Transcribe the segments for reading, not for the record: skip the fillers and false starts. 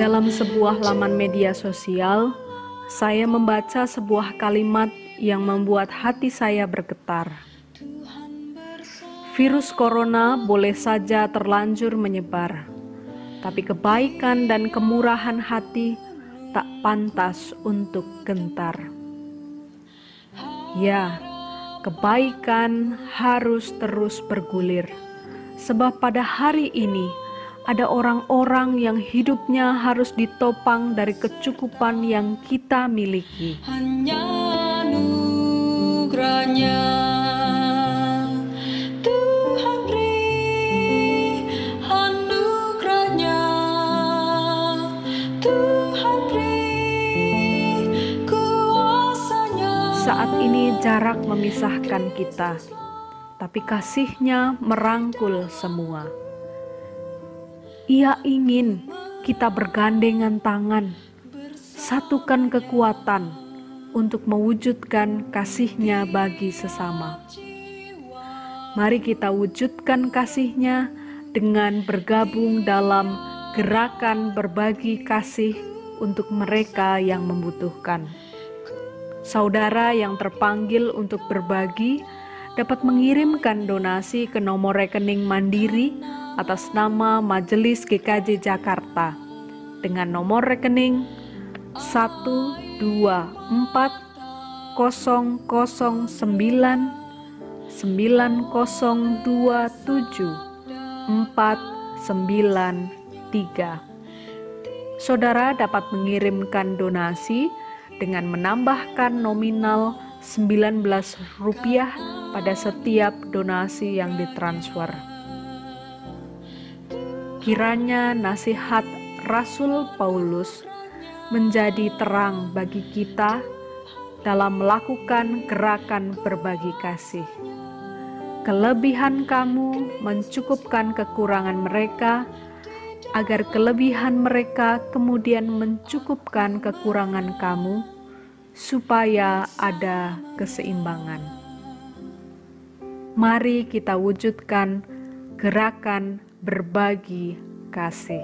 Dalam sebuah laman media sosial, saya membaca sebuah kalimat yang membuat hati saya bergetar. Virus corona boleh saja terlanjur menyebar, tapi kebaikan dan kemurahan hati tak pantas untuk gentar. Ya, kebaikan harus terus bergulir, sebab pada hari ini ada orang-orang yang hidupnya harus ditopang dari kecukupan yang kita miliki. Hanya anugerahnya Tuhan beri, anugerahnya Tuhan beri, kuasanya. Saat ini jarak memisahkan kita, tapi kasih-Nya merangkul semua. Ia ingin kita bergandengan tangan, satukan kekuatan untuk mewujudkan kasih-Nya bagi sesama. Mari kita wujudkan kasih-Nya dengan bergabung dalam gerakan berbagi kasih untuk mereka yang membutuhkan. Saudara yang terpanggil untuk berbagi dapat mengirimkan donasi ke nomor rekening Mandiri atas nama Majelis GKJ Jakarta dengan nomor rekening 12400097027 493. Saudara dapat mengirimkan donasi dengan menambahkan nominal Rp19 pada setiap donasi yang ditransfer. Kiranya nasihat Rasul Paulus menjadi terang bagi kita dalam melakukan gerakan berbagi kasih. Kelebihan kamu mencukupkan kekurangan mereka, agar kelebihan mereka kemudian mencukupkan kekurangan kamu, supaya ada keseimbangan. Mari kita wujudkan gerakan berbagi kasih.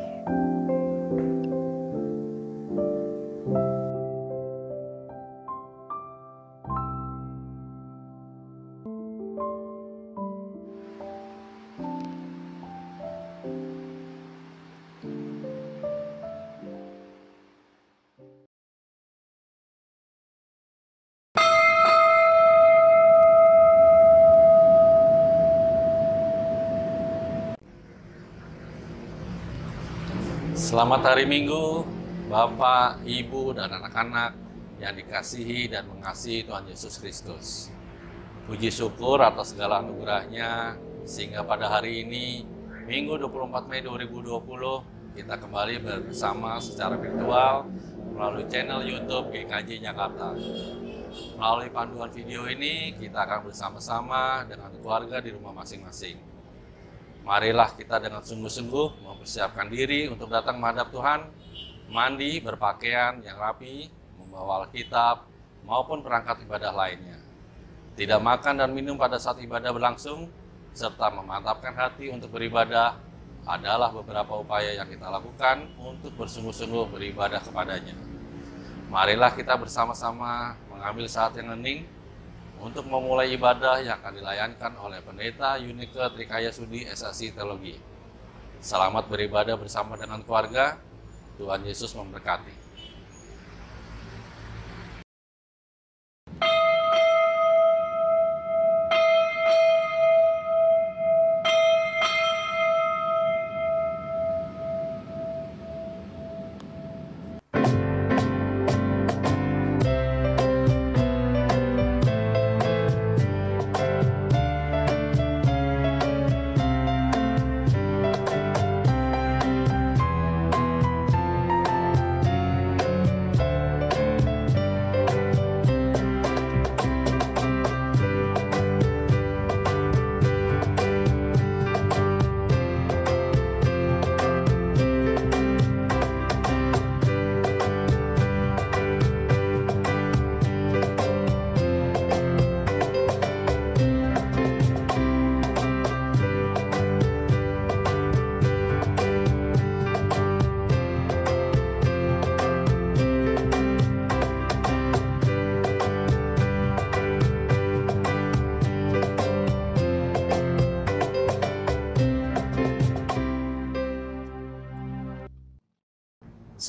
Selamat hari Minggu, Bapak, Ibu, dan anak-anak yang dikasihi dan mengasihi Tuhan Yesus Kristus. Puji syukur atas segala anugerah-Nya, sehingga pada hari ini, Minggu 24 Mei 2020, kita kembali bersama secara virtual melalui channel YouTube GKJ Jakarta. Melalui panduan video ini, kita akan bersama-sama dengan keluarga di rumah masing-masing. Marilah kita dengan sungguh-sungguh mempersiapkan diri untuk datang menghadap Tuhan, mandi, berpakaian yang rapi, membawa Alkitab, maupun perangkat ibadah lainnya. Tidak makan dan minum pada saat ibadah berlangsung, serta memantapkan hati untuk beribadah adalah beberapa upaya yang kita lakukan untuk bersungguh-sungguh beribadah kepadanya. Marilah kita bersama-sama mengambil saat yang hening untuk memulai ibadah yang akan dilayankan oleh Pendeta Yunike Trikaya Sudi SSI Teologi. Selamat beribadah bersama dengan keluarga. Tuhan Yesus memberkati.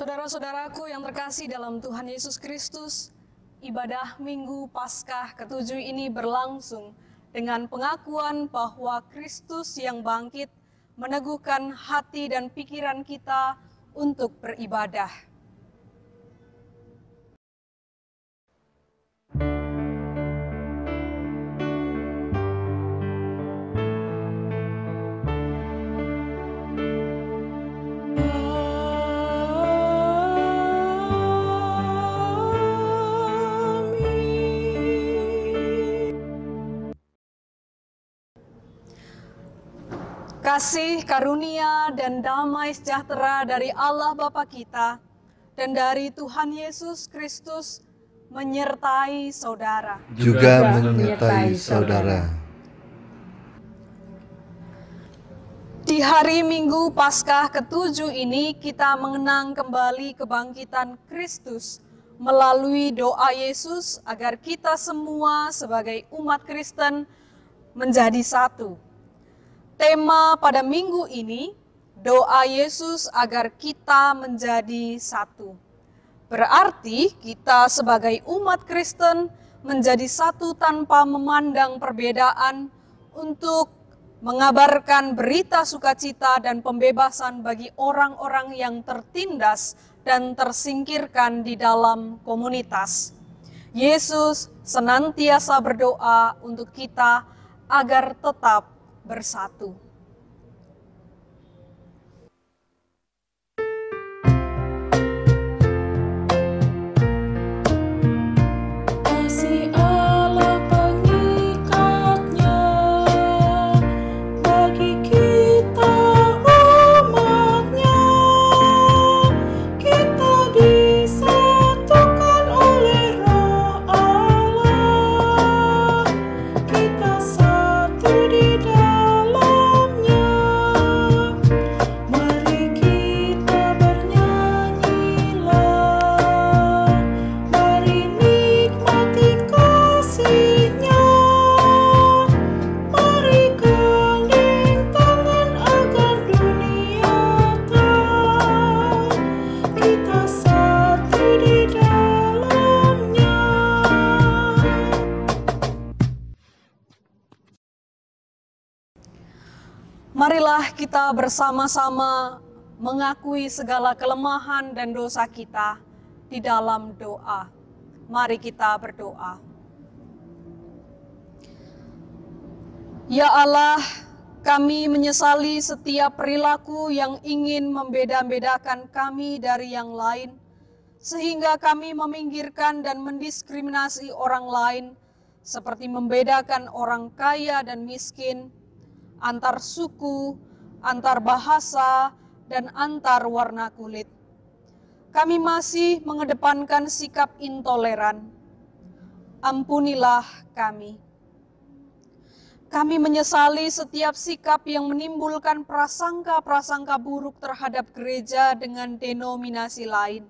Saudara-saudaraku yang terkasih dalam Tuhan Yesus Kristus, ibadah Minggu Paskah ke-7 ini berlangsung dengan pengakuan bahwa Kristus yang bangkit meneguhkan hati dan pikiran kita untuk beribadah. Kasih, karunia, dan damai sejahtera dari Allah Bapa kita dan dari Tuhan Yesus Kristus menyertai saudara. Juga menyertai saudara. Di hari Minggu Paskah ke-7 ini kita mengenang kembali kebangkitan Kristus melalui doa Yesus agar kita semua sebagai umat Kristen menjadi satu. Tema pada minggu ini, doa Yesus agar kita menjadi satu. Berarti kita sebagai umat Kristen menjadi satu tanpa memandang perbedaan untuk mengabarkan berita sukacita dan pembebasan bagi orang-orang yang tertindas dan tersingkirkan di dalam komunitas. Yesus senantiasa berdoa untuk kita agar tetap bersatu. Kasih Allah pengikatnya bagi kita umatnya. Kita disatukan oleh Roh Allah. Kita satu di dalamnya. Mari kita bernyanyilah. Mari nikmati kasih-Nya. Mari gandeng tangan agar dunia tahu kita satu di dalamnya. Marilah kita bersama-sama mengakui segala kelemahan dan dosa kita di dalam doa. Mari kita berdoa. Ya Allah, kami menyesali setiap perilaku yang ingin membeda-bedakan kami dari yang lain, sehingga kami meminggirkan dan mendiskriminasi orang lain, seperti membedakan orang kaya dan miskin, antar suku, antar bahasa, dan antar warna kulit. Kami masih mengedepankan sikap intoleran. Ampunilah kami. Kami menyesali setiap sikap yang menimbulkan prasangka-prasangka buruk terhadap gereja dengan denominasi lain.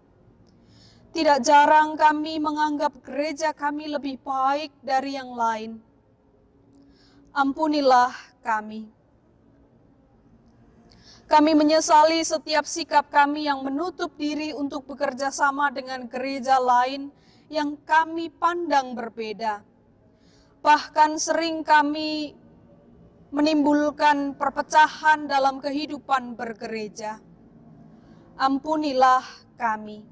Tidak jarang kami menganggap gereja kami lebih baik dari yang lain. Ampunilah kami. Kami menyesali setiap sikap kami yang menutup diri untuk bekerja sama dengan gereja lain yang kami pandang berbeda. Bahkan sering kami menimbulkan perpecahan dalam kehidupan bergereja. Ampunilah kami.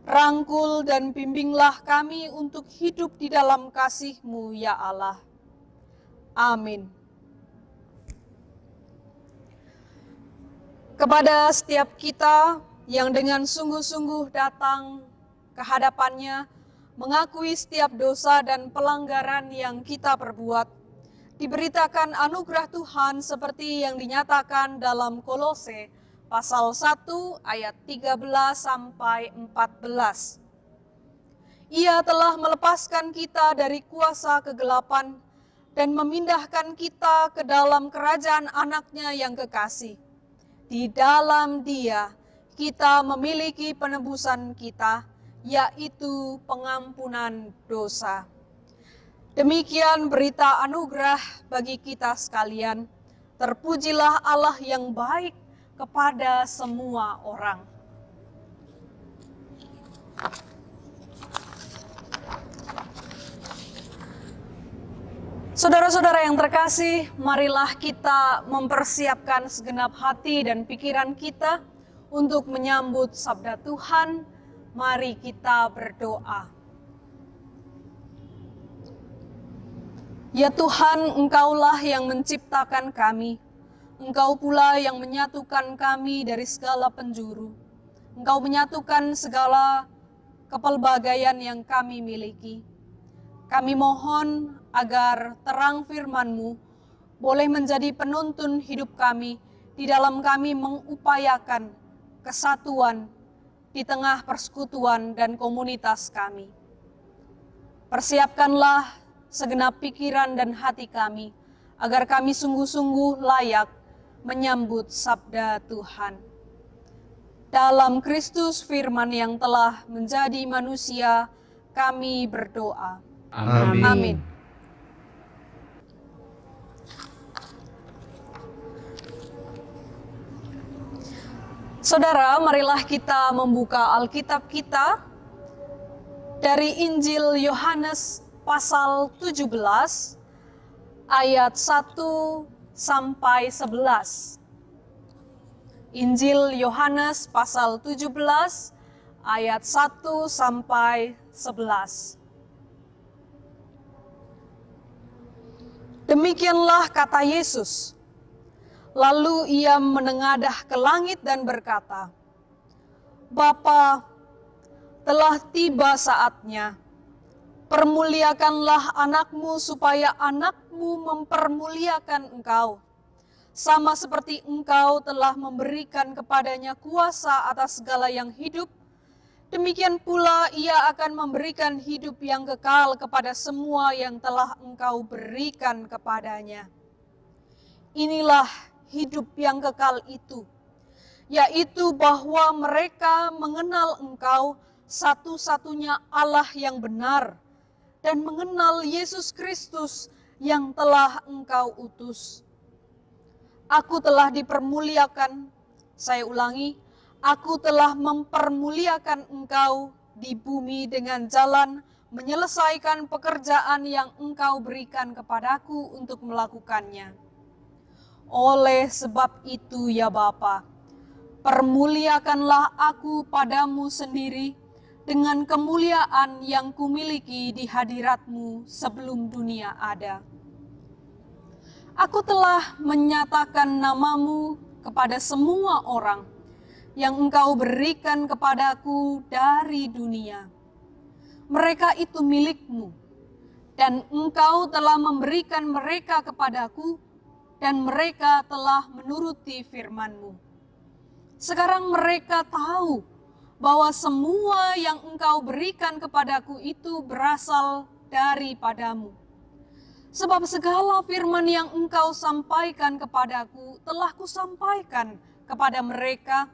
Rangkul dan bimbinglah kami untuk hidup di dalam kasih-Mu, ya Allah. Amin. Kepada setiap kita yang dengan sungguh-sungguh datang ke hadapan-Nya, mengakui setiap dosa dan pelanggaran yang kita perbuat, diberitakan anugerah Tuhan seperti yang dinyatakan dalam Kolose pasal 1 ayat 13 sampai 14. Ia telah melepaskan kita dari kuasa kegelapan dan memindahkan kita ke dalam kerajaan Anak-Nya yang kekasih. Di dalam Dia kita memiliki penebusan kita, yaitu pengampunan dosa. Demikian berita anugerah bagi kita sekalian. Terpujilah Allah yang baik kepada semua orang. Saudara-saudara yang terkasih, marilah kita mempersiapkan segenap hati dan pikiran kita untuk menyambut sabda Tuhan. Mari kita berdoa. Ya Tuhan, Engkaulah yang menciptakan kami. Engkau pula yang menyatukan kami dari segala penjuru. Engkau menyatukan segala kepelbagaian yang kami miliki. Kami mohon agar terang firman-Mu boleh menjadi penuntun hidup kami di dalam kami mengupayakan kesatuan di tengah persekutuan dan komunitas kami. Persiapkanlah segenap pikiran dan hati kami agar kami sungguh-sungguh layak menyambut sabda Tuhan. Dalam Kristus firman yang telah menjadi manusia, kami berdoa. Amin. Amin. Saudara, marilah kita membuka Alkitab kita dari Injil Yohanes pasal 17 ayat 1 sampai 11. Injil Yohanes pasal 17 ayat 1 sampai 11. Demikianlah kata Yesus. Lalu ia menengadah ke langit dan berkata, Bapa, telah tiba saatnya. Permuliakanlah anakmu supaya anakmu mempermuliakan engkau. Sama seperti engkau telah memberikan kepadanya kuasa atas segala yang hidup, demikian pula ia akan memberikan hidup yang kekal kepada semua yang telah engkau berikan kepadanya. Inilah hidup yang kekal itu, yaitu bahwa mereka mengenal engkau satu-satunya Allah yang benar dan mengenal Yesus Kristus yang telah engkau utus. Aku telah dipermuliakan, saya ulangi, aku telah mempermuliakan engkau di bumi dengan jalan menyelesaikan pekerjaan yang engkau berikan kepadaku untuk melakukannya. Oleh sebab itu ya Bapa, permuliakanlah aku padamu sendiri dengan kemuliaan yang kumiliki di hadirat-Mu sebelum dunia ada. Aku telah menyatakan nama-Mu kepada semua orang yang engkau berikan kepadaku dari dunia. Mereka itu milik-Mu, dan engkau telah memberikan mereka kepadaku, dan mereka telah menuruti firman-Mu. Sekarang mereka tahu bahwa semua yang engkau berikan kepadaku itu berasal daripadamu. Sebab segala firman yang engkau sampaikan kepadaku telah kusampaikan kepada mereka,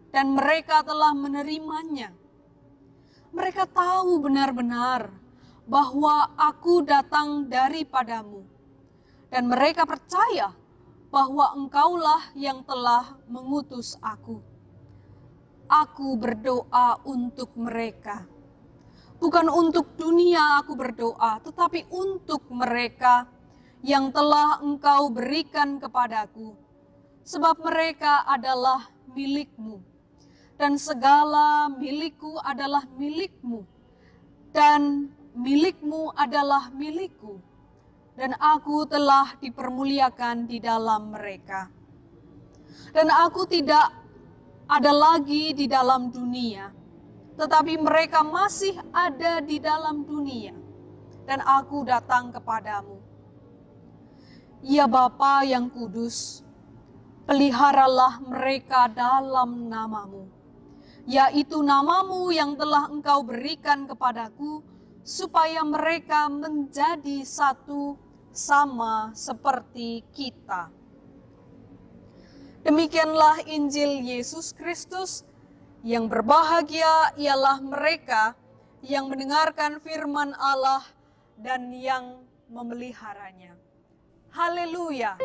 dan mereka telah menerimanya. Mereka tahu benar-benar bahwa aku datang daripadamu, dan mereka percaya bahwa engkaulah yang telah mengutus aku. Aku berdoa untuk mereka. Bukan untuk dunia aku berdoa, tetapi untuk mereka yang telah engkau berikan kepadaku. Sebab mereka adalah milik-Mu, dan segala milikku adalah milik-Mu, dan milik-Mu adalah milikku. Dan aku telah dipermuliakan di dalam mereka. Dan aku tidak ada lagi di dalam dunia, tetapi mereka masih ada di dalam dunia, dan aku datang kepadamu. Ya Bapa yang kudus, peliharalah mereka dalam nama-Mu, yaitu nama-Mu yang telah Engkau berikan kepadaku, supaya mereka menjadi satu sama seperti kita. Demikianlah Injil Yesus Kristus. Yang berbahagia ialah mereka yang mendengarkan firman Allah dan yang memeliharanya. Haleluya!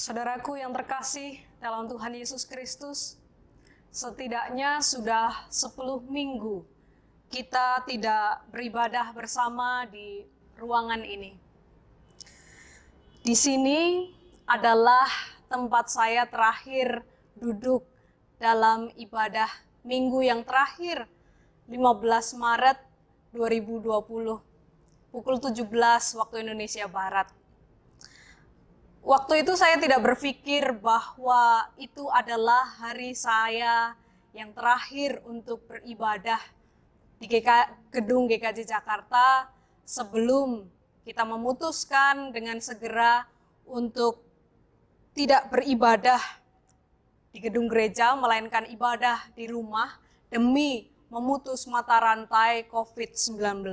Saudaraku yang terkasih dalam Tuhan Yesus Kristus, setidaknya sudah 10 minggu kita tidak beribadah bersama di ruangan ini. Di sini adalah tempat saya terakhir duduk dalam ibadah minggu yang terakhir, 15 Maret 2020, pukul 17 waktu Indonesia Barat. Waktu itu saya tidak berpikir bahwa itu adalah hari saya yang terakhir untuk beribadah di gedung GKJ Jakarta sebelum kita memutuskan dengan segera untuk tidak beribadah di gedung gereja, melainkan ibadah di rumah demi memutus mata rantai COVID-19.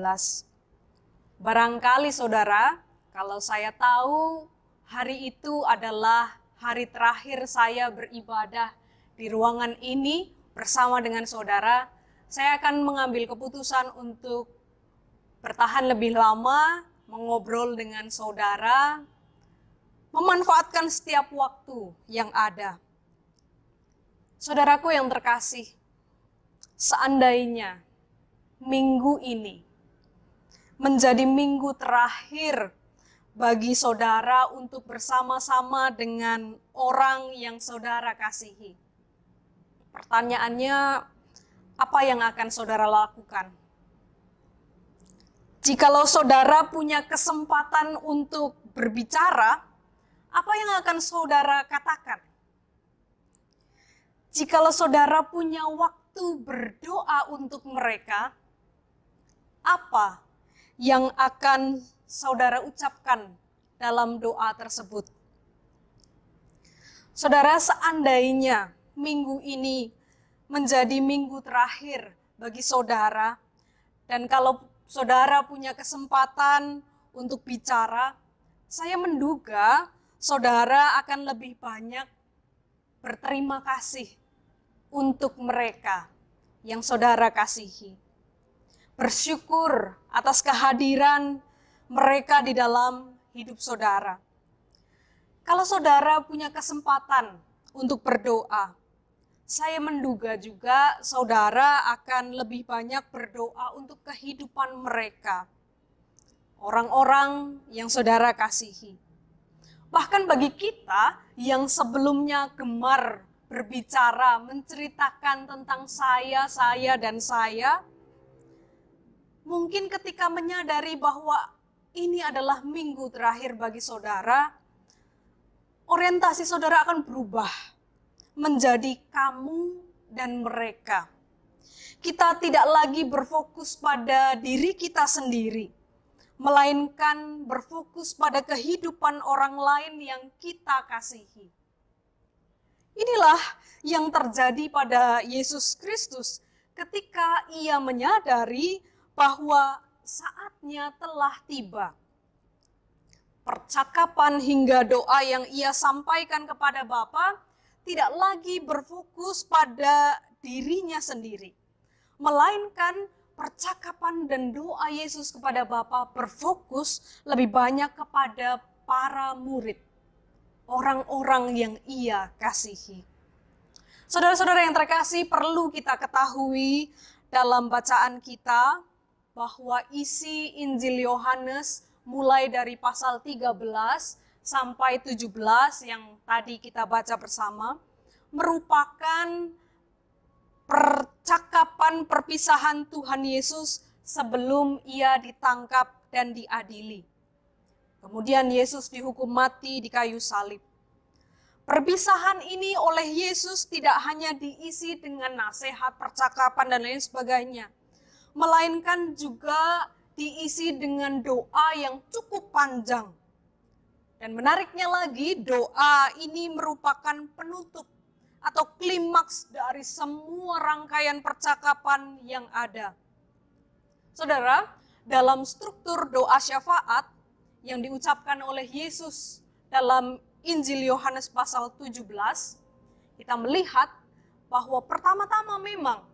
Barangkali saudara, kalau saya tahu hari itu adalah hari terakhir saya beribadah di ruangan ini bersama dengan saudara, saya akan mengambil keputusan untuk bertahan lebih lama, mengobrol dengan saudara, memanfaatkan setiap waktu yang ada. Saudaraku yang terkasih, seandainya minggu ini menjadi minggu terakhir bagi saudara untuk bersama-sama dengan orang yang saudara kasihi. Pertanyaannya, apa yang akan saudara lakukan? Jikalau saudara punya kesempatan untuk berbicara, apa yang akan saudara katakan? Jikalau saudara punya waktu berdoa untuk mereka, apa yang akan saudara ucapkan dalam doa tersebut? Saudara, seandainya minggu ini menjadi minggu terakhir bagi saudara, dan kalau saudara punya kesempatan untuk bicara, saya menduga saudara akan lebih banyak berterima kasih untuk mereka yang saudara kasihi. Bersyukur atas kehadiran mereka di dalam hidup saudara. Kalau saudara punya kesempatan untuk berdoa, saya menduga juga saudara akan lebih banyak berdoa untuk kehidupan mereka, orang-orang yang saudara kasihi. Bahkan bagi kita yang sebelumnya gemar berbicara, menceritakan tentang saya, dan saya, mungkin ketika menyadari bahwa ini adalah minggu terakhir bagi saudara, orientasi saudara akan berubah menjadi kamu dan mereka. Kita tidak lagi berfokus pada diri kita sendiri, melainkan berfokus pada kehidupan orang lain yang kita kasihi. Inilah yang terjadi pada Yesus Kristus ketika ia menyadari bahwa saatnya telah tiba. Percakapan hingga doa yang ia sampaikan kepada Bapa tidak lagi berfokus pada dirinya sendiri, melainkan percakapan dan doa Yesus kepada Bapa berfokus lebih banyak kepada para murid, orang-orang yang ia kasihi. Saudara-saudara yang terkasih, perlu kita ketahui dalam bacaan kita bahwa isi Injil Yohanes mulai dari pasal 13 sampai 17 yang tadi kita baca bersama merupakan percakapan perpisahan Tuhan Yesus sebelum ia ditangkap dan diadili. Kemudian Yesus dihukum mati di kayu salib. Perpisahan ini oleh Yesus tidak hanya diisi dengan nasihat, percakapan, dan lain sebagainya, melainkan juga diisi dengan doa yang cukup panjang. Dan menariknya lagi, doa ini merupakan penutup atau klimaks dari semua rangkaian percakapan yang ada. Saudara, dalam struktur doa syafaat yang diucapkan oleh Yesus dalam Injil Yohanes pasal 17, kita melihat bahwa pertama-tama memang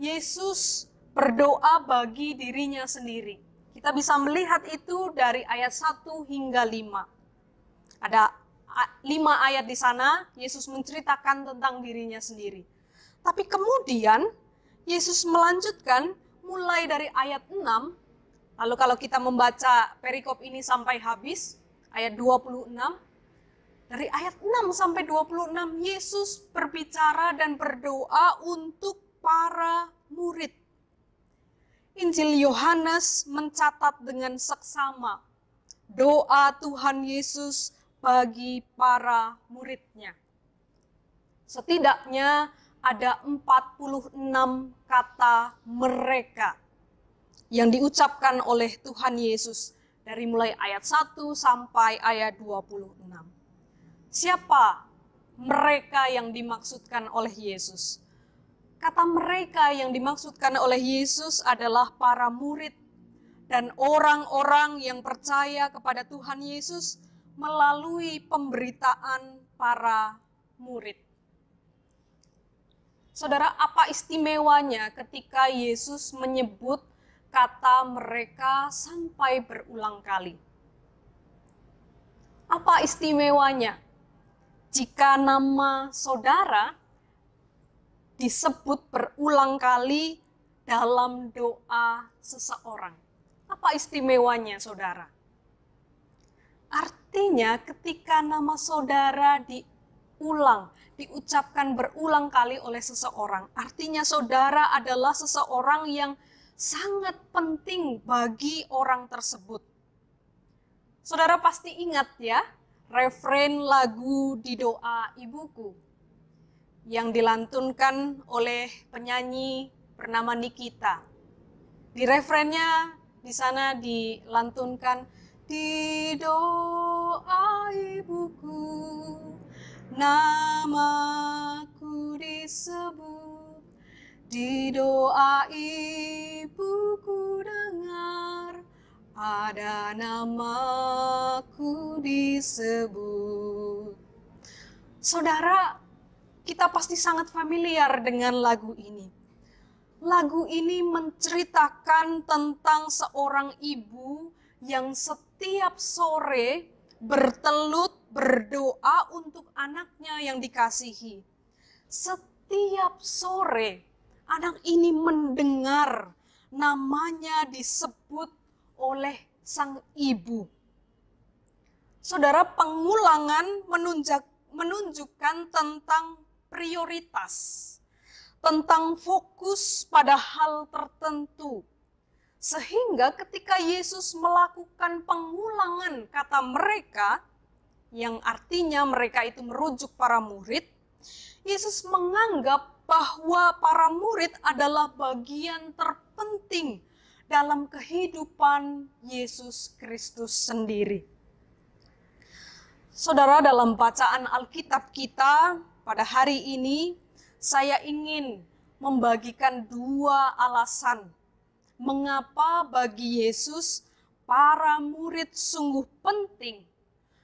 Yesus berdoa bagi dirinya sendiri. Kita bisa melihat itu dari ayat 1 hingga 5. Ada 5 ayat di sana, Yesus menceritakan tentang dirinya sendiri. Tapi kemudian Yesus melanjutkan mulai dari ayat 6, lalu kalau kita membaca perikop ini sampai habis, ayat 26, dari ayat 6 sampai 26, Yesus berbicara dan berdoa untuk para murid. Injil Yohanes mencatat dengan seksama doa Tuhan Yesus bagi para muridnya. Setidaknya ada 46 kata mereka yang diucapkan oleh Tuhan Yesus dari mulai ayat 1 sampai ayat 26. Siapa mereka yang dimaksudkan oleh Yesus? Kata mereka yang dimaksudkan oleh Yesus adalah para murid dan orang-orang yang percaya kepada Tuhan Yesus melalui pemberitaan para murid. Saudara, apa istimewanya ketika Yesus menyebut kata mereka sampai berulang kali? Apa istimewanya jika nama saudara disebut berulang kali dalam doa seseorang? Apa istimewanya, saudara? Artinya ketika nama saudara diucapkan berulang kali oleh seseorang, artinya saudara adalah seseorang yang sangat penting bagi orang tersebut. Saudara pasti ingat ya, refren lagu Di Doa Ibuku yang dilantunkan oleh penyanyi bernama Nikita. Di refrennya di sana dilantunkan, di doa ibuku, namaku disebut. Di doa ibuku dengar, ada namaku disebut. Saudara, kita pasti sangat familiar dengan lagu ini. Lagu ini menceritakan tentang seorang ibu yang setiap sore bertelut berdoa untuk anaknya yang dikasihi. Setiap sore anak ini mendengar namanya disebut oleh sang ibu. Saudara, pengulangan menunjukkan tentang prioritas, tentang fokus pada hal tertentu. Sehingga ketika Yesus melakukan pengulangan kata mereka, yang artinya mereka itu merujuk para murid, Yesus menganggap bahwa para murid adalah bagian terpenting dalam kehidupan Yesus Kristus sendiri. Saudara, dalam bacaan Alkitab kita pada hari ini, saya ingin membagikan 2 alasan mengapa bagi Yesus para murid sungguh penting,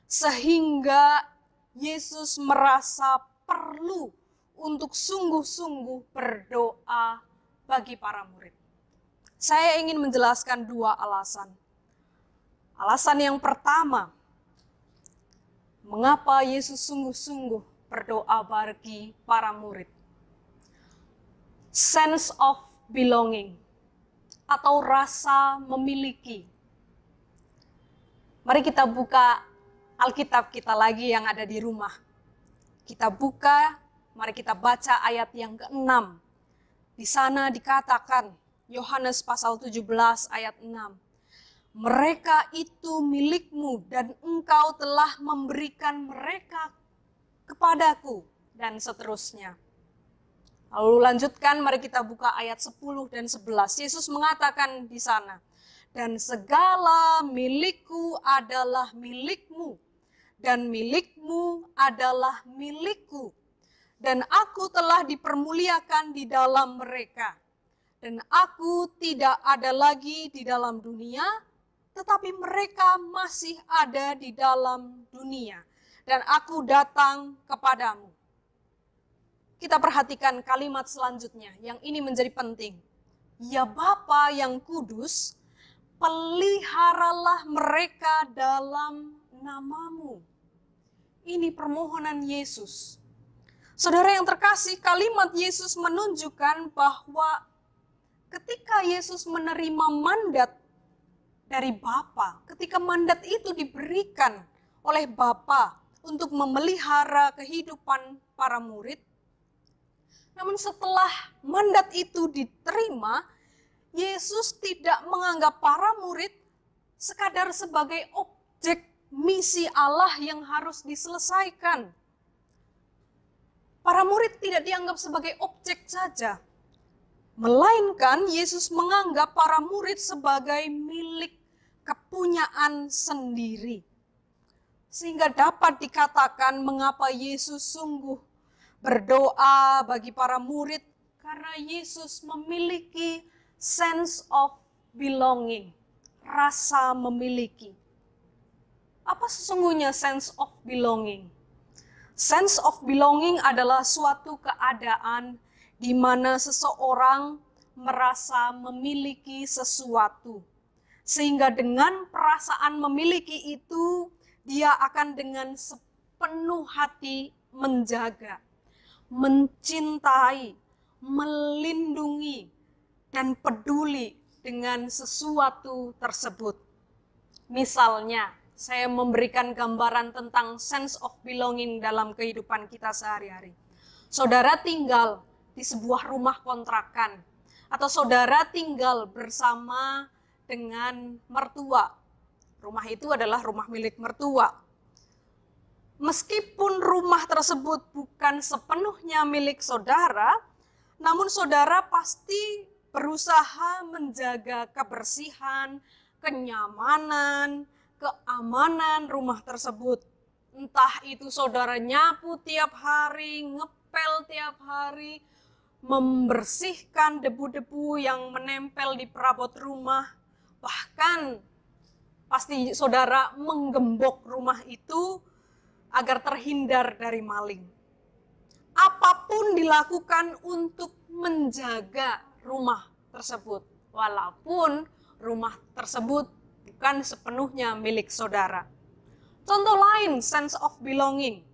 sehingga Yesus merasa perlu untuk sungguh-sungguh berdoa bagi para murid. Saya ingin menjelaskan 2 alasan. Alasan yang pertama, mengapa Yesus sungguh-sungguh berdoa bagi para murid? Sense of belonging atau rasa memiliki. Mari kita buka Alkitab kita lagi yang ada di rumah. Kita buka, mari kita baca ayat yang ke-6. Di sana dikatakan, Yohanes pasal 17 ayat 6. Mereka itu milikmu dan engkau telah memberikan mereka kepadaku, dan seterusnya. Lalu lanjutkan, mari kita buka ayat 10 dan 11. Yesus mengatakan di sana, dan segala milikku adalah milikmu, dan milikmu adalah milikku. Dan aku telah dipermuliakan di dalam mereka. Dan aku tidak ada lagi di dalam dunia, tetapi mereka masih ada di dalam dunia. Dan aku datang kepadamu. Kita perhatikan kalimat selanjutnya, yang ini menjadi penting. Ya Bapa yang kudus, peliharalah mereka dalam namamu, Ini permohonan Yesus. Saudara yang terkasih, kalimat Yesus menunjukkan bahwa ketika Yesus menerima mandat dari Bapa, ketika mandat itu diberikan oleh Bapa untuk memelihara kehidupan para murid, namun setelah mandat itu diterima, Yesus tidak menganggap para murid sekadar sebagai objek misi Allah yang harus diselesaikan. Para murid tidak dianggap sebagai objek saja, melainkan Yesus menganggap para murid sebagai milik kepunyaan sendiri. Sehingga dapat dikatakan mengapa Yesus sungguh berdoa bagi para murid, karena Yesus memiliki sense of belonging, rasa memiliki. Apa sesungguhnya sense of belonging? Sense of belonging adalah suatu keadaan di mana seseorang merasa memiliki sesuatu. Sehingga dengan perasaan memiliki itu, dia akan dengan sepenuh hati menjaga, mencintai, melindungi, dan peduli dengan sesuatu tersebut. Misalnya, saya memberikan gambaran tentang sense of belonging dalam kehidupan kita sehari-hari. Saudara tinggal di sebuah rumah kontrakan, atau saudara tinggal bersama dengan mertua. Rumah itu adalah rumah milik mertua. Meskipun rumah tersebut bukan sepenuhnya milik saudara, namun saudara pasti berusaha menjaga kebersihan, kenyamanan, keamanan rumah tersebut. Entah itu saudara nyapu tiap hari, ngepel tiap hari, membersihkan debu-debu yang menempel di perabot rumah. Bahkan pasti saudara menggembok rumah itu agar terhindar dari maling. Apapun dilakukan untuk menjaga rumah tersebut, walaupun rumah tersebut bukan sepenuhnya milik saudara. Contoh lain sense of belonging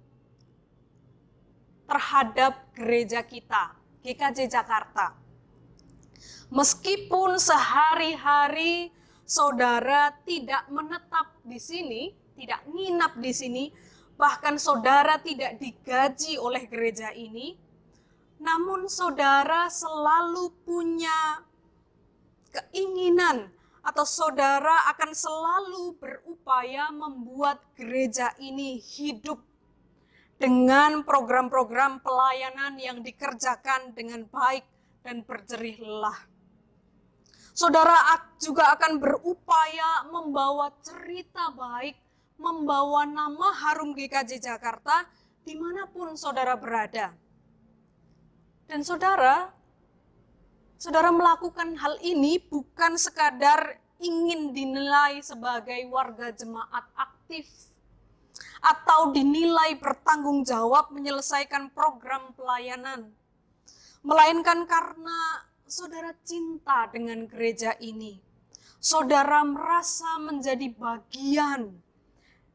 terhadap gereja kita, GKJ Jakarta. Meskipun sehari-hari saudara tidak menetap di sini, tidak nginap di sini, bahkan saudara tidak digaji oleh gereja ini, namun saudara selalu punya keinginan atau saudara akan selalu berupaya membuat gereja ini hidup dengan program-program pelayanan yang dikerjakan dengan baik dan berjerih lelah. Saudara juga akan berupaya membawa cerita baik, membawa nama harum GKJ Jakarta dimanapun saudara berada. Dan saudara melakukan hal ini bukan sekadar ingin dinilai sebagai warga jemaat aktif atau dinilai bertanggung jawab menyelesaikan program pelayanan, melainkan karena saudara cinta dengan gereja ini. Saudara merasa menjadi bagian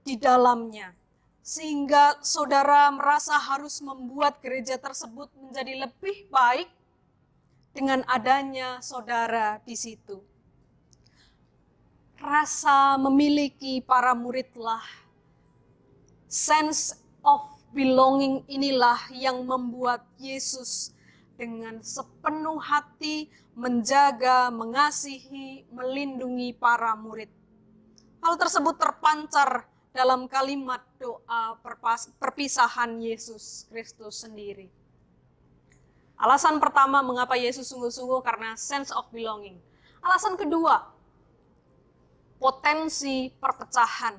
di dalamnya, sehingga saudara merasa harus membuat gereja tersebut menjadi lebih baik dengan adanya saudara di situ. Rasa memiliki para muridlah, sense of belonging inilah yang membuat Yesus dengan sepenuh hati menjaga, mengasihi, melindungi para murid. Hal tersebut terpancar dalam kalimat doa perpisahan Yesus Kristus sendiri. Alasan pertama mengapa Yesus sungguh-sungguh karena sense of belonging. Alasan kedua, potensi perpecahan.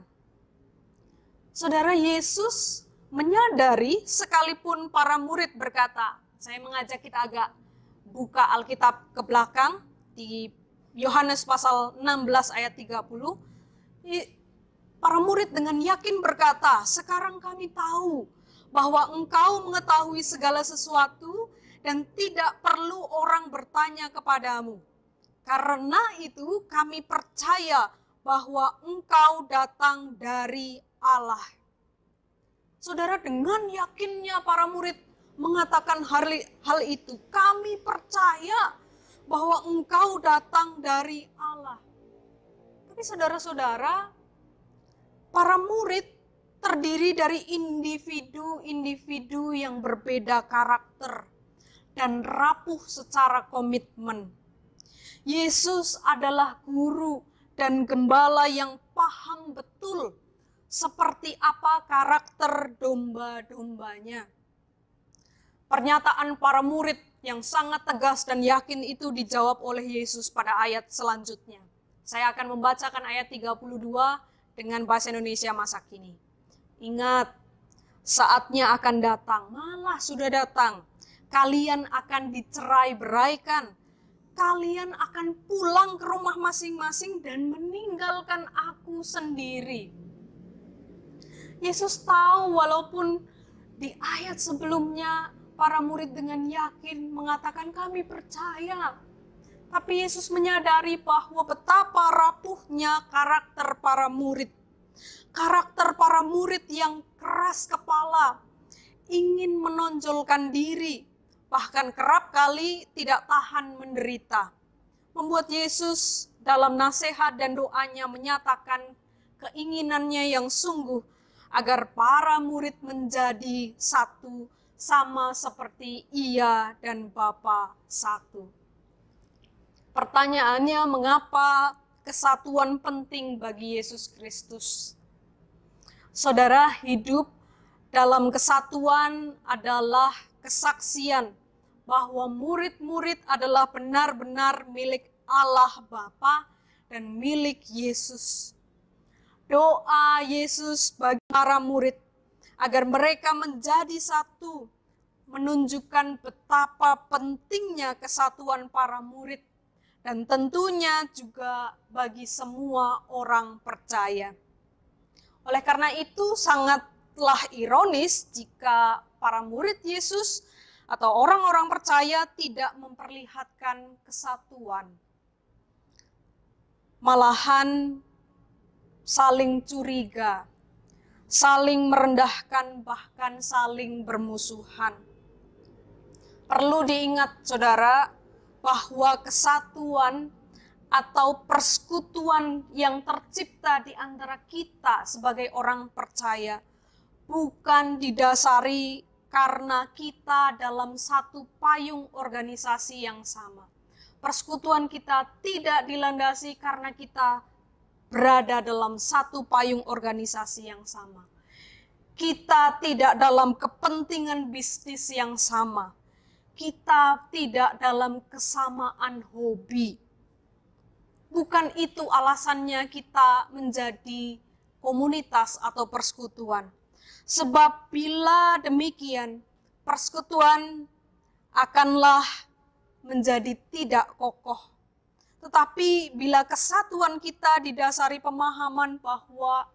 Saudara, Yesus menyadari sekalipun para murid berkata, saya mengajak kita agak buka Alkitab ke belakang di Yohanes pasal 16 ayat 30. Para murid dengan yakin berkata, sekarang kami tahu bahwa engkau mengetahui segala sesuatu dan tidak perlu orang bertanya kepadamu. Karena itu kami percaya bahwa engkau datang dari Allah. Saudara, dengan yakinnya para murid mengatakan hal itu, kami percaya bahwa Engkau datang dari Allah. Tapi saudara-saudara, para murid terdiri dari individu-individu yang berbeda karakter dan rapuh secara komitmen. Yesus adalah guru dan gembala yang paham betul seperti apa karakter domba-dombanya. Pernyataan para murid yang sangat tegas dan yakin itu dijawab oleh Yesus pada ayat selanjutnya. Saya akan membacakan ayat 32 dengan bahasa Indonesia masa kini. Ingat, saatnya akan datang, malah sudah datang. Kalian akan dicerai-beraikan. Kalian akan pulang ke rumah masing-masing dan meninggalkan aku sendiri. Yesus tahu walaupun di ayat sebelumnya para murid dengan yakin mengatakan kami percaya. Tapi Yesus menyadari bahwa betapa rapuhnya karakter para murid. Karakter para murid yang keras kepala, ingin menonjolkan diri, bahkan kerap kali tidak tahan menderita. Membuat Yesus dalam nasihat dan doanya menyatakan keinginannya yang sungguh agar para murid menjadi satu sama seperti Ia dan Bapa satu. Pertanyaannya, mengapa kesatuan penting bagi Yesus Kristus? Saudara, hidup dalam kesatuan adalah kesaksian bahwa murid-murid adalah benar-benar milik Allah Bapa dan milik Yesus. Doa Yesus bagi para murid agar mereka menjadi satu menunjukkan betapa pentingnya kesatuan para murid dan tentunya juga bagi semua orang percaya. Oleh karena itu sangatlah ironis jika para murid Yesus atau orang-orang percaya tidak memperlihatkan kesatuan. Malahan saling curiga, saling merendahkan, bahkan saling bermusuhan. Perlu diingat saudara bahwa kesatuan atau persekutuan yang tercipta di antara kita sebagai orang percaya bukan didasari karena kita dalam satu payung organisasi yang sama. Persekutuan kita tidak dilandasi karena kita berada dalam satu payung organisasi yang sama. Kita tidak dalam kepentingan bisnis yang sama. Kita tidak dalam kesamaan hobi. Bukan itu alasannya kita menjadi komunitas atau persekutuan. Sebab bila demikian, persekutuan akanlah menjadi tidak kokoh. Tetapi bila kesatuan kita didasari pemahaman bahwa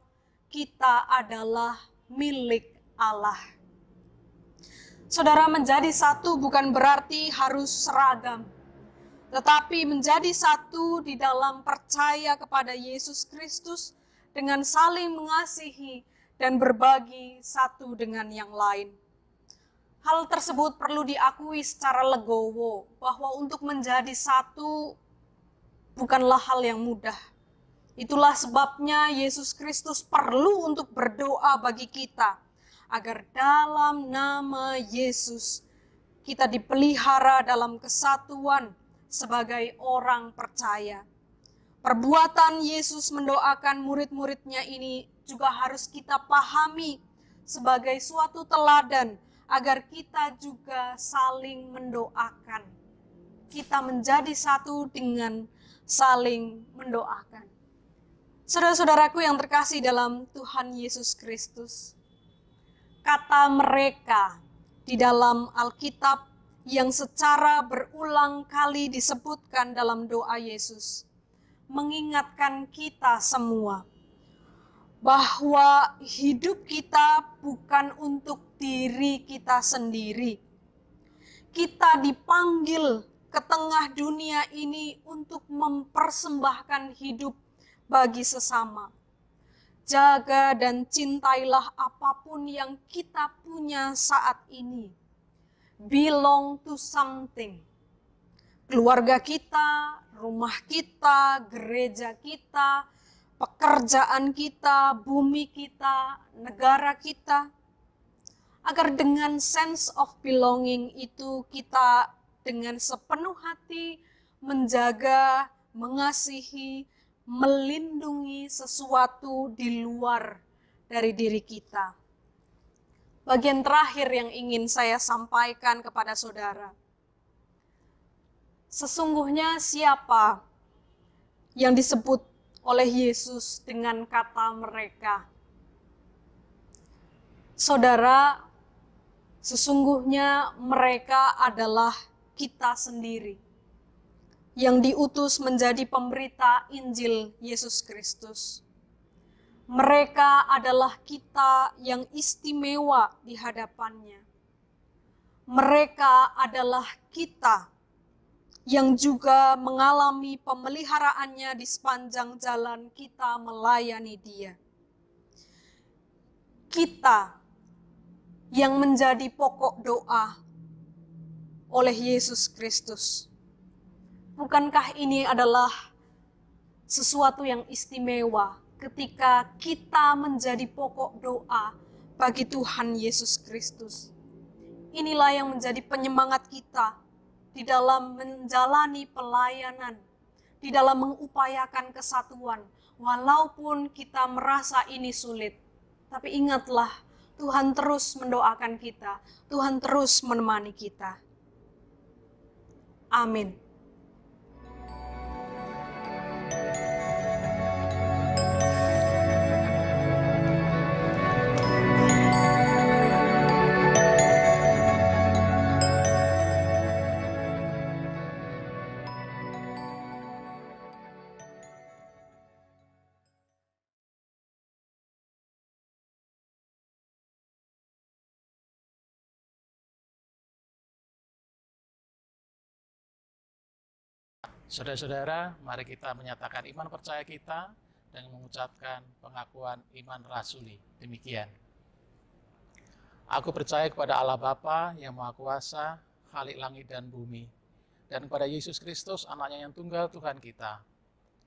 kita adalah milik Allah. Saudara, menjadi satu bukan berarti harus seragam. Tetapi menjadi satu di dalam percaya kepada Yesus Kristus dengan saling mengasihi dan berbagi satu dengan yang lain. Hal tersebut perlu diakui secara legowo bahwa untuk menjadi satu bukanlah hal yang mudah. Itulah sebabnya Yesus Kristus perlu untuk berdoa bagi kita agar dalam nama Yesus kita dipelihara dalam kesatuan sebagai orang percaya. Perbuatan Yesus mendoakan murid-muridnya ini juga harus kita pahami sebagai suatu teladan agar kita juga saling mendoakan. Kita menjadi satu dengan saling mendoakan. Saudara-saudaraku yang terkasih dalam Tuhan Yesus Kristus, kata mereka di dalam Alkitab yang secara berulang kali disebutkan dalam doa Yesus, mengingatkan kita semua bahwa hidup kita bukan untuk diri kita sendiri. Kita dipanggil ke tengah dunia ini untuk mempersembahkan hidup bagi sesama. jaga dan cintailah apapun yang kita punya saat ini. Belong to something. Keluarga kita, rumah kita, gereja kita, pekerjaan kita, bumi kita, negara kita. Agar dengan sense of belonging itu kita dengan sepenuh hati menjaga, mengasihi, melindungi sesuatu di luar dari diri kita. Bagian terakhir yang ingin saya sampaikan kepada saudara. Sesungguhnya siapa yang disebut oleh Yesus dengan kata mereka? Saudara, sesungguhnya mereka adalah kita sendiri yang diutus menjadi pemberita Injil Yesus Kristus. Mereka adalah kita yang istimewa di hadapannya. Mereka adalah kita yang juga mengalami pemeliharaannya di sepanjang jalan kita melayani Dia. Kita yang menjadi pokok doa oleh Yesus Kristus. Bukankah ini adalah sesuatu yang istimewa ketika kita menjadi pokok doa bagi Tuhan Yesus Kristus? Inilah yang menjadi penyemangat kita di dalam menjalani pelayanan, di dalam mengupayakan kesatuan, walaupun kita merasa ini sulit. Tapi ingatlah, Tuhan terus mendoakan kita, Tuhan terus menemani kita. Amin. Saudara-saudara, mari kita menyatakan iman percaya kita dan mengucapkan pengakuan iman rasuli. Demikian. Aku percaya kepada Allah Bapa yang Maha Kuasa, Khalik langit dan bumi, dan kepada Yesus Kristus, anaknya yang tunggal Tuhan kita,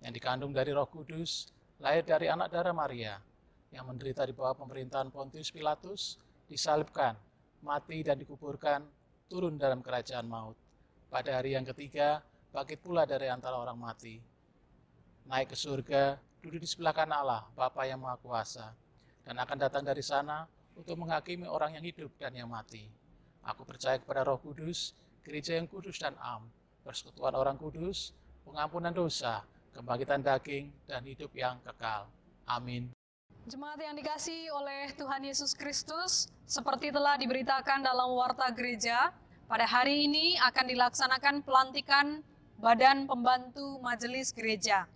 yang dikandung dari Roh Kudus, lahir dari anak darah Maria, yang menderita di bawah pemerintahan Pontius Pilatus, disalibkan, mati dan dikuburkan, turun dalam kerajaan maut. Pada hari yang ketiga, bangkit pula dari antara orang mati, naik ke surga, duduk di sebelah kanan Allah, Bapa yang Maha Kuasa, dan akan datang dari sana untuk menghakimi orang yang hidup dan yang mati. Aku percaya kepada Roh Kudus, gereja yang kudus dan am, persekutuan orang kudus, pengampunan dosa, kebangkitan daging, dan hidup yang kekal. Amin. Jemaat yang dikasihi oleh Tuhan Yesus Kristus, seperti telah diberitakan dalam warta gereja, pada hari ini akan dilaksanakan pelantikan Badan Pembantu Majelis Gereja.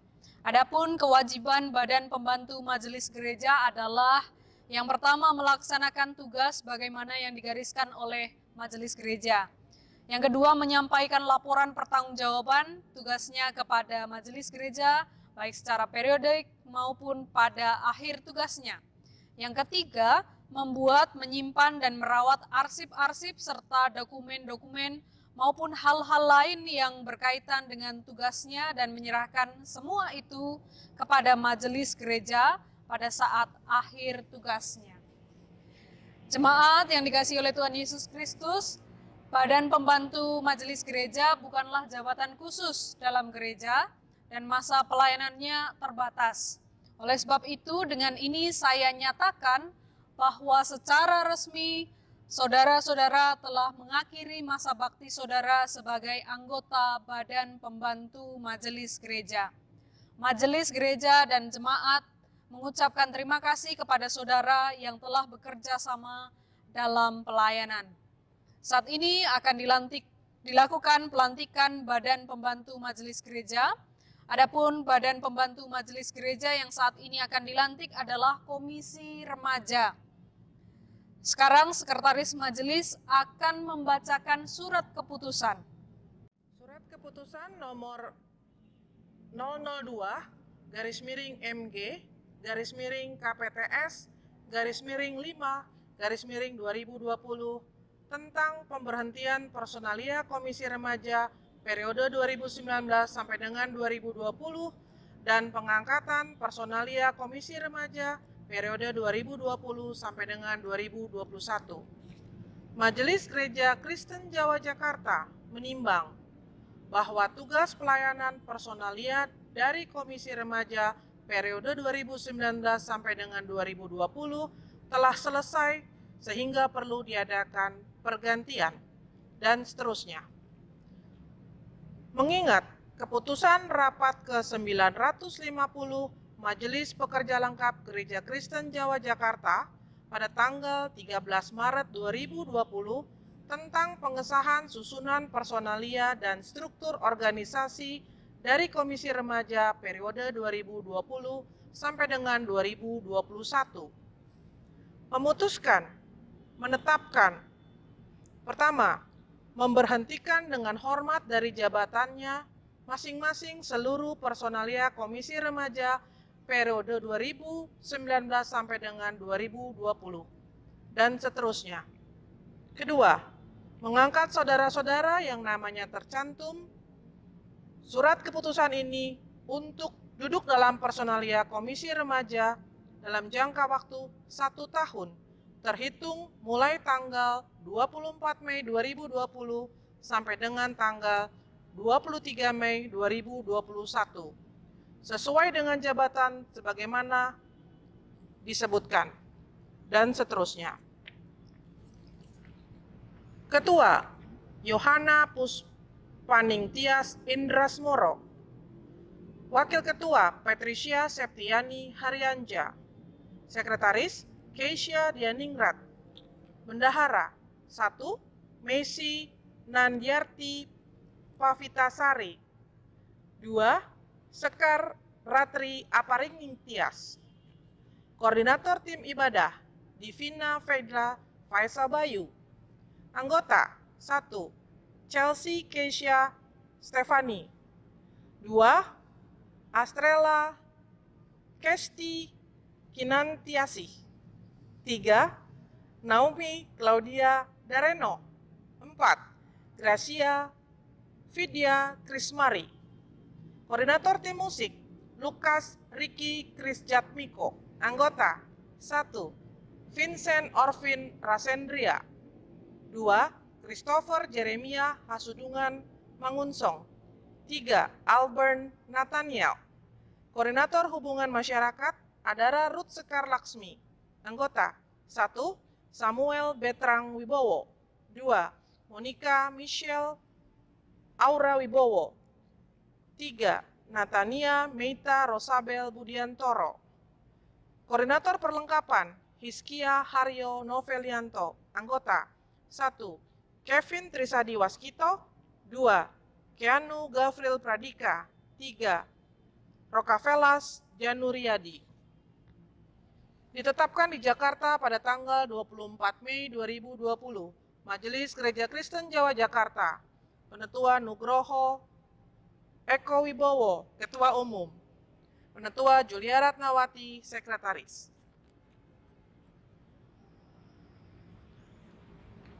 Adapun kewajiban Badan Pembantu Majelis Gereja adalah yang pertama melaksanakan tugas bagaimana yang digariskan oleh Majelis Gereja. Yang kedua menyampaikan laporan pertanggungjawaban tugasnya kepada Majelis Gereja baik secara periodik maupun pada akhir tugasnya. Yang ketiga membuat, menyimpan dan merawat arsip-arsip serta dokumen-dokumen maupun hal-hal lain yang berkaitan dengan tugasnya dan menyerahkan semua itu kepada majelis gereja pada saat akhir tugasnya. Jemaat yang dikasihi oleh Tuhan Yesus Kristus, Badan Pembantu Majelis Gereja bukanlah jabatan khusus dalam gereja dan masa pelayanannya terbatas. Oleh sebab itu, dengan ini saya nyatakan bahwa secara resmi saudara-saudara telah mengakhiri masa bakti saudara sebagai anggota Badan Pembantu Majelis Gereja. Majelis Gereja dan jemaat mengucapkan terima kasih kepada saudara yang telah bekerja sama dalam pelayanan. Saat ini akan dilakukan pelantikan Badan Pembantu Majelis Gereja. Adapun Badan Pembantu Majelis Gereja yang saat ini akan dilantik adalah Komisi Remaja. Sekarang Sekretaris Majelis akan membacakan surat keputusan. Surat keputusan nomor 002/MG /5/2020 tentang pemberhentian personalia Komisi Remaja periode 2019 sampai dengan 2020 dan pengangkatan personalia Komisi Remaja periode 2020 sampai dengan 2021. Majelis Gereja Kristen Jawa Jakarta menimbang bahwa tugas pelayanan personalia dari Komisi Remaja periode 2019 sampai dengan 2020 telah selesai sehingga perlu diadakan pergantian dan seterusnya. Mengingat keputusan rapat ke-950 Majelis Pekerja Lengkap Gereja Kristen Jawa Jakarta pada tanggal 13 Maret 2020 tentang pengesahan susunan personalia dan struktur organisasi dari Komisi Remaja periode 2020 sampai dengan 2021. Memutuskan, menetapkan, pertama, memberhentikan dengan hormat dari jabatannya masing-masing seluruh personalia Komisi Remaja periode 2019 sampai dengan 2020 dan seterusnya. Kedua, mengangkat saudara-saudara yang namanya tercantum surat keputusan ini untuk duduk dalam personalia Komisi Remaja dalam jangka waktu 1 tahun terhitung mulai tanggal 24 Mei 2020 sampai dengan tanggal 23 Mei 2021 sesuai dengan jabatan sebagaimana disebutkan dan seterusnya. Ketua Yohana Puspaningtyas Indrasmoro. Wakil Ketua Patricia Septiani Haryanja. Sekretaris Keisha Dianingrat. Bendahara 1. Messi Nandyarti Pavitasari. 2. Sekar Ratri Aparingtyas. Koordinator Tim Ibadah Divina Fedla Faisal Bayu. Anggota 1. Chelsea Keisha Stefani. 2. Astrella Kesti Kinantiasi. 3. Naomi Claudia Dareno. 4. Gracia Vidya Krismari. Koordinator Tim Musik Lukas Riki Krisjatmiko. Anggota 1. Vincent Orvin Rasendria. 2. Christopher Jeremia Hasudungan Mangunsong. 3. Albern Nathaniel. Koordinator Hubungan Masyarakat Adara Ruth Sekar Laksmi. Anggota 1. Samuel Betrang Wibowo. 2. Monica Michelle Aura Wibowo. 3. Natania Meita Rosabel Budiantoro. Koordinator Perlengkapan Hiskia Haryo Novelianto. Anggota 1. Kevin Trisadi Waskito. 2. Keanu Gavril Pradika. 3. Rokavelas Januriadi. Ditetapkan di Jakarta pada tanggal 24 Mei 2020. Majelis Gereja Kristen Jawa Jakarta. Penetua Nugroho Eko Wibowo, Ketua Umum. Penetua Julia Ratnawati, Sekretaris.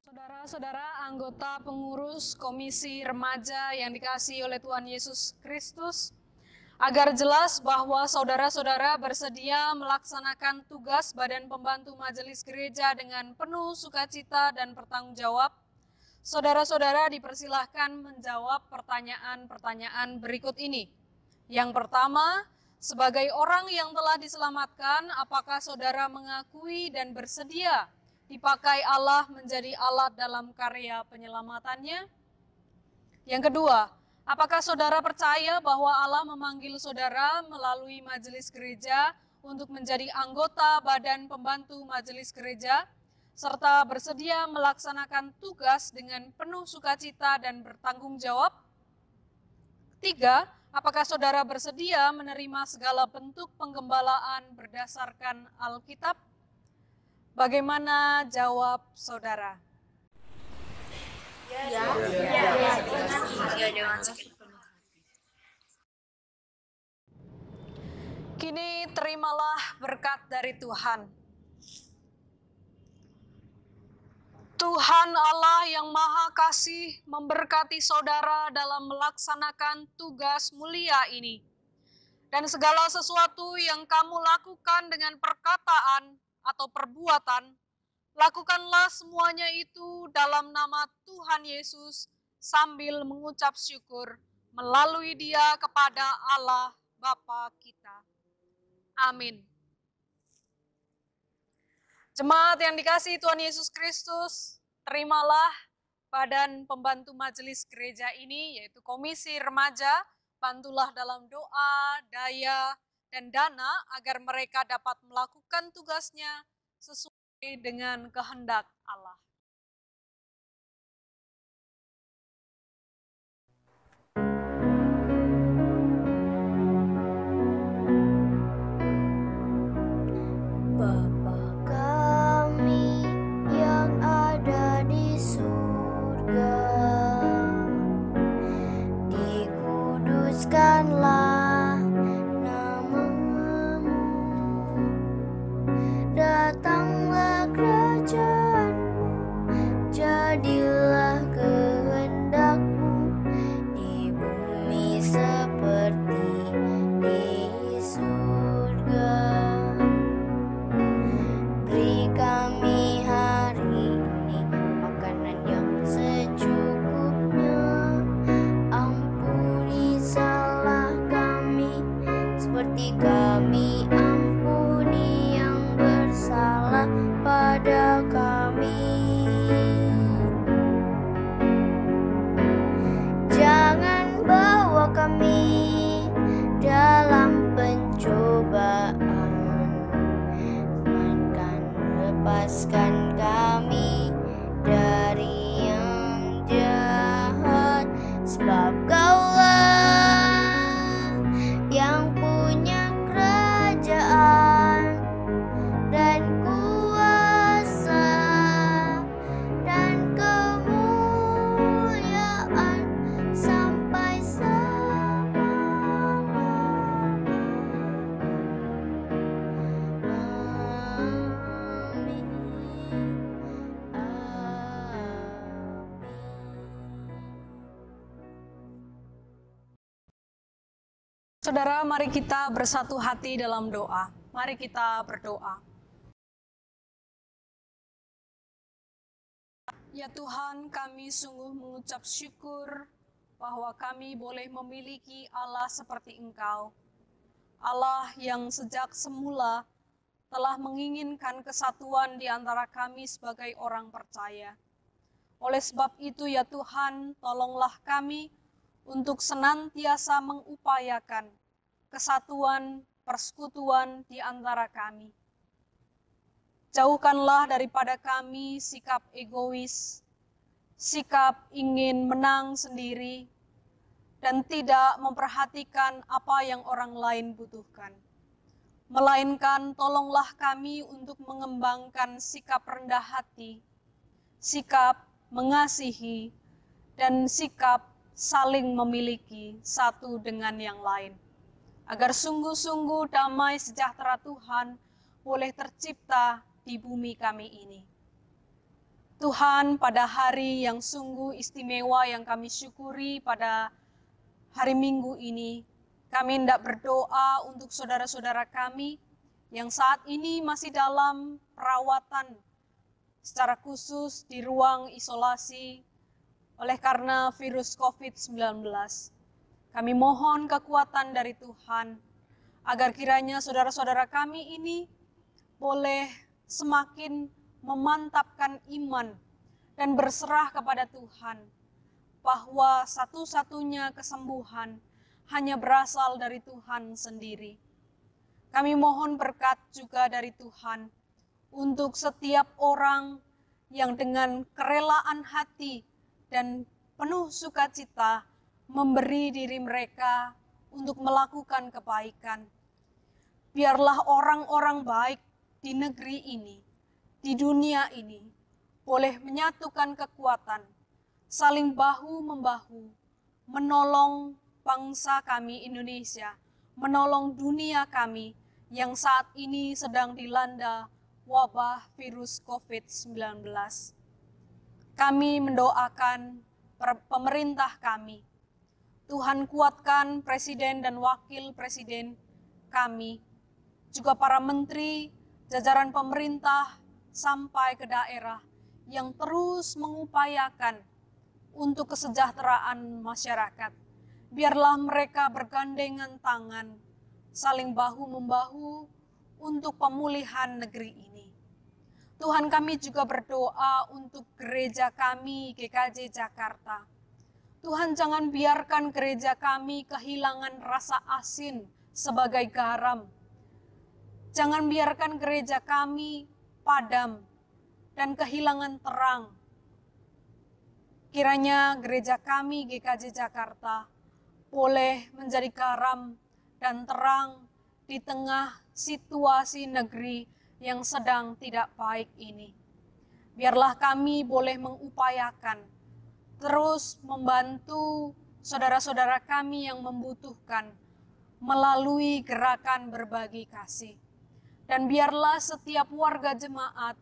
Saudara-saudara anggota pengurus Komisi Remaja yang dikasihi oleh Tuhan Yesus Kristus, agar jelas bahwa saudara-saudara bersedia melaksanakan tugas Badan Pembantu Majelis Gereja dengan penuh sukacita dan bertanggung jawab, saudara-saudara dipersilahkan menjawab pertanyaan-pertanyaan berikut ini. Yang pertama, sebagai orang yang telah diselamatkan, apakah saudara mengakui dan bersedia dipakai Allah menjadi alat dalam karya penyelamatannya? Yang kedua, apakah saudara percaya bahwa Allah memanggil saudara melalui majelis gereja untuk menjadi anggota Badan Pembantu Majelis Gereja, serta bersedia melaksanakan tugas dengan penuh sukacita dan bertanggung jawab? Ketiga, apakah saudara bersedia menerima segala bentuk penggembalaan berdasarkan Alkitab? Bagaimana jawab saudara? Kini terimalah berkat dari Tuhan. Tuhan Allah yang Maha Kasih memberkati saudara dalam melaksanakan tugas mulia ini. Dan segala sesuatu yang kamu lakukan dengan perkataan atau perbuatan, lakukanlah semuanya itu dalam nama Tuhan Yesus sambil mengucap syukur melalui Dia kepada Allah Bapa kita. Amin. Jemaat yang dikasihi Tuhan Yesus Kristus, terimalah badan pembantu majelis gereja ini, yaitu Komisi Remaja. Bantulah dalam doa, daya, dan dana agar mereka dapat melakukan tugasnya sesuai dengan kehendak Allah. Bapa kami yang ada di surga, dikuduskanlah nama-Mu, datanglah kerajaan-Mu, jadilah kehendak-Mu di bumi seperti di surga. Beri kami hari ini makanan yang secukupnya. Ampuni salah kami seperti kami ampuni yang bersalah pada kami. Jangan bawa kami dalam pencobaan, lepaskan kami dari yang jahat, sebab Kaulah yang punya kerajaan dan kuasa dan kemuliaan sampai selama-lamanya. Amin. Saudara, mari kita bersatu hati dalam doa. Mari kita berdoa. Ya Tuhan, kami sungguh mengucap syukur bahwa kami boleh memiliki Allah seperti Engkau. Allah yang sejak semula telah menginginkan kesatuan di antara kami sebagai orang percaya. Oleh sebab itu ya Tuhan, tolonglah kami untuk senantiasa mengupayakan kesatuan, persekutuan di antara kami. Jauhkanlah daripada kami sikap egois, sikap ingin menang sendiri, dan tidak memperhatikan apa yang orang lain butuhkan. Melainkan tolonglah kami untuk mengembangkan sikap rendah hati, sikap mengasihi, dan sikap saling memiliki satu dengan yang lain, agar sungguh-sungguh damai sejahtera Tuhan boleh tercipta di bumi kami ini. Tuhan, pada hari yang sungguh istimewa yang kami syukuri pada hari Minggu ini, kami hendak berdoa untuk saudara-saudara kami yang saat ini masih dalam perawatan secara khusus di ruang isolasi oleh karena virus COVID-19. Kami mohon kekuatan dari Tuhan, agar kiranya saudara-saudara kami ini boleh semakin memantapkan iman dan berserah kepada Tuhan, bahwa satu-satunya kesembuhan hanya berasal dari Tuhan sendiri. Kami mohon berkat juga dari Tuhan untuk setiap orang yang dengan kerelaan hati dan penuh sukacita memberi diri mereka untuk melakukan kebaikan. Biarlah orang-orang baik di negeri ini, di dunia ini, boleh menyatukan kekuatan, saling bahu-membahu, menolong bangsa kami Indonesia, menolong dunia kami yang saat ini sedang dilanda wabah virus COVID-19. Kami mendoakan pemerintah kami. Tuhan kuatkan Presiden dan Wakil Presiden kami, juga para menteri, jajaran pemerintah, sampai ke daerah yang terus mengupayakan untuk kesejahteraan masyarakat. Biarlah mereka bergandengan tangan, saling bahu-membahu untuk pemulihan negeri ini. Tuhan, kami juga berdoa untuk gereja kami, GKJ Jakarta. Tuhan, jangan biarkan gereja kami kehilangan rasa asin sebagai garam. Jangan biarkan gereja kami padam dan kehilangan terang. Kiranya gereja kami, GKJ Jakarta, boleh menjadi garam dan terang di tengah situasi negeri yang sedang tidak baik ini. Biarlah kami boleh mengupayakan terus membantu saudara-saudara kami yang membutuhkan melalui gerakan berbagi kasih. Dan biarlah setiap warga jemaat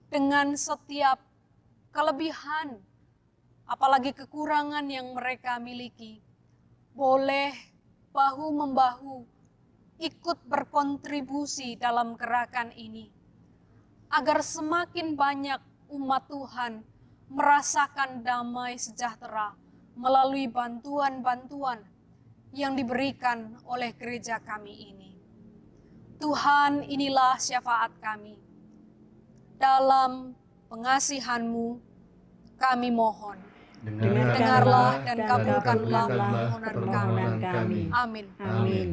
dengan setiap kelebihan, apalagi kekurangan yang mereka miliki, boleh bahu-membahu ikut berkontribusi dalam gerakan ini. Agar semakin banyak umat Tuhan merasakan damai sejahtera melalui bantuan-bantuan yang diberikan oleh gereja kami ini. Tuhan, inilah syafaat kami. Dalam pengasihan-Mu kami mohon. Dengarlah dan kabulkanlah permohonan kami. Amin. Amin.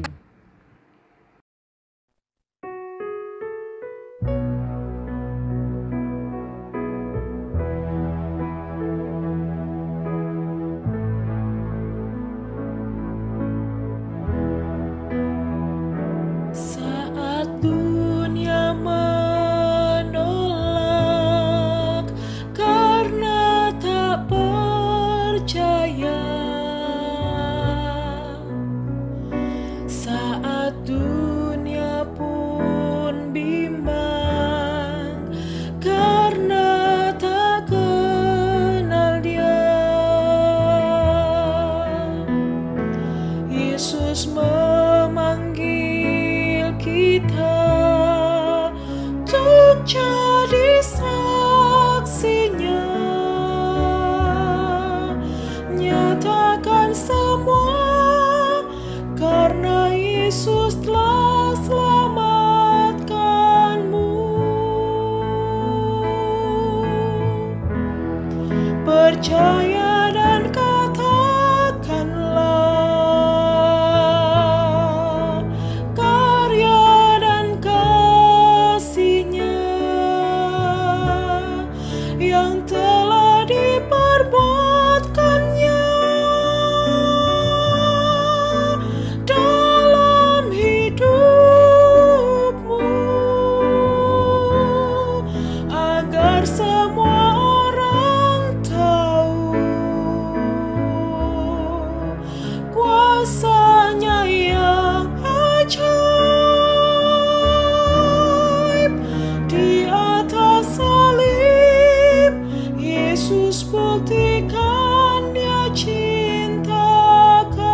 Saat dunia menolak karena tak percaya, saat dunia pun bimbang karena tak kenal Dia, Yesus memanggil kita untuk jadi saksinya. Nyatakan semua karena Yesus telah selamatkanmu. Percaya dan katakanlah karya dan kasih-Nya yang telah diperbuatkannya dalam hidupmu, agar semua orang tahu kuasa-Nya yang ajaib. Di atas salib Yesus buktikan Dia cinta kau.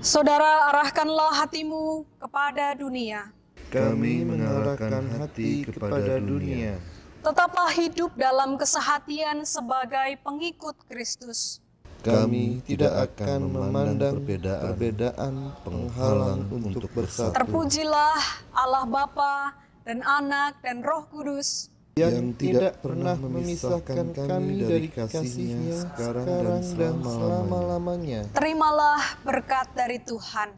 Saudara, arahkanlah hatimu kepada dunia. Kami mengarahkan hati kepada dunia. Tetaplah hidup dalam kesehatian sebagai pengikut Kristus. Kami tidak akan memandang perbedaan penghalang untuk bersatu, Terpujilah Allah Bapa dan Anak dan Roh Kudus, yang tidak pernah memisahkan kami dari kasih-Nya sekarang dan selama-lamanya. terimalah berkat dari Tuhan.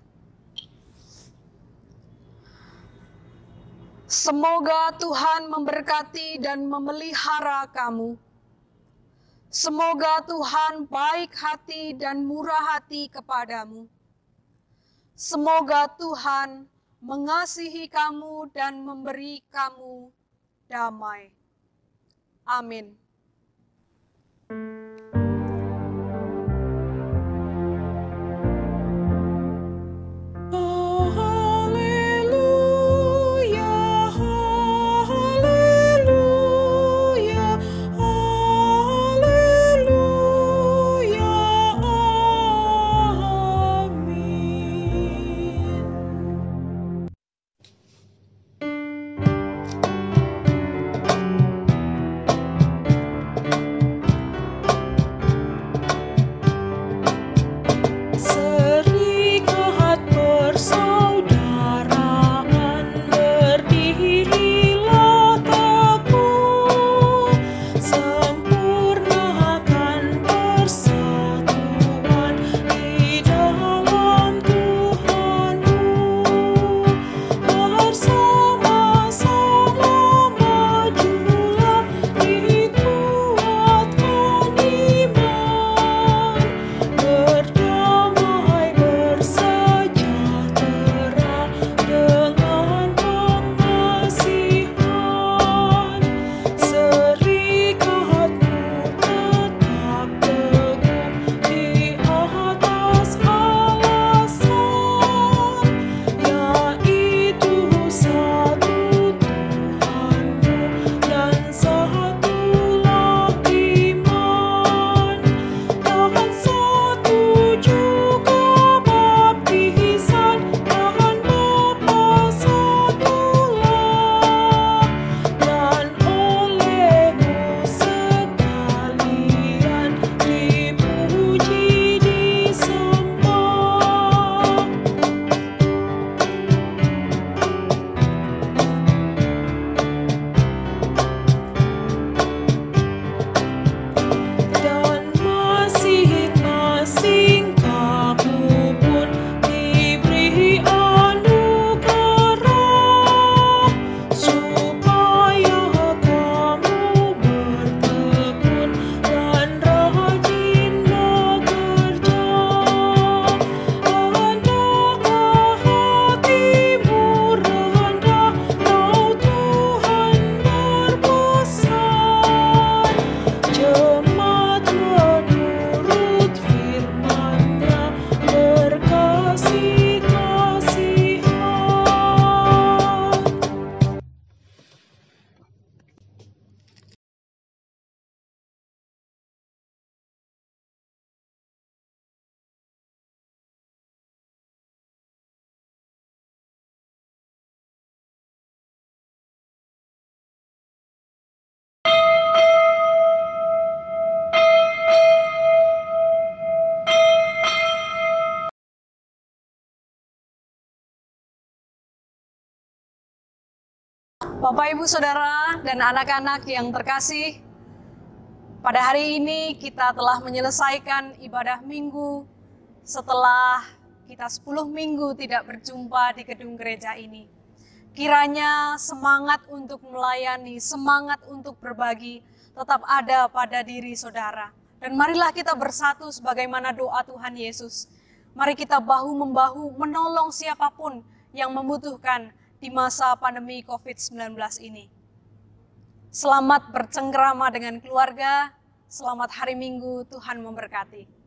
Semoga Tuhan memberkati dan memelihara kamu. Semoga Tuhan baik hati dan murah hati kepadamu. Semoga Tuhan mengasihi kamu dan memberi kamu damai. Amin. Bapak, Ibu, Saudara, dan anak-anak yang terkasih, pada hari ini kita telah menyelesaikan ibadah minggu setelah kita 10 minggu tidak berjumpa di gedung gereja ini. Kiranya semangat untuk melayani, semangat untuk berbagi tetap ada pada diri saudara. Dan marilah kita bersatu sebagaimana doa Tuhan Yesus. Mari kita bahu-membahu menolong siapapun yang membutuhkan di masa pandemi COVID-19 ini. Selamat bercengkrama dengan keluarga, selamat hari Minggu, Tuhan memberkati.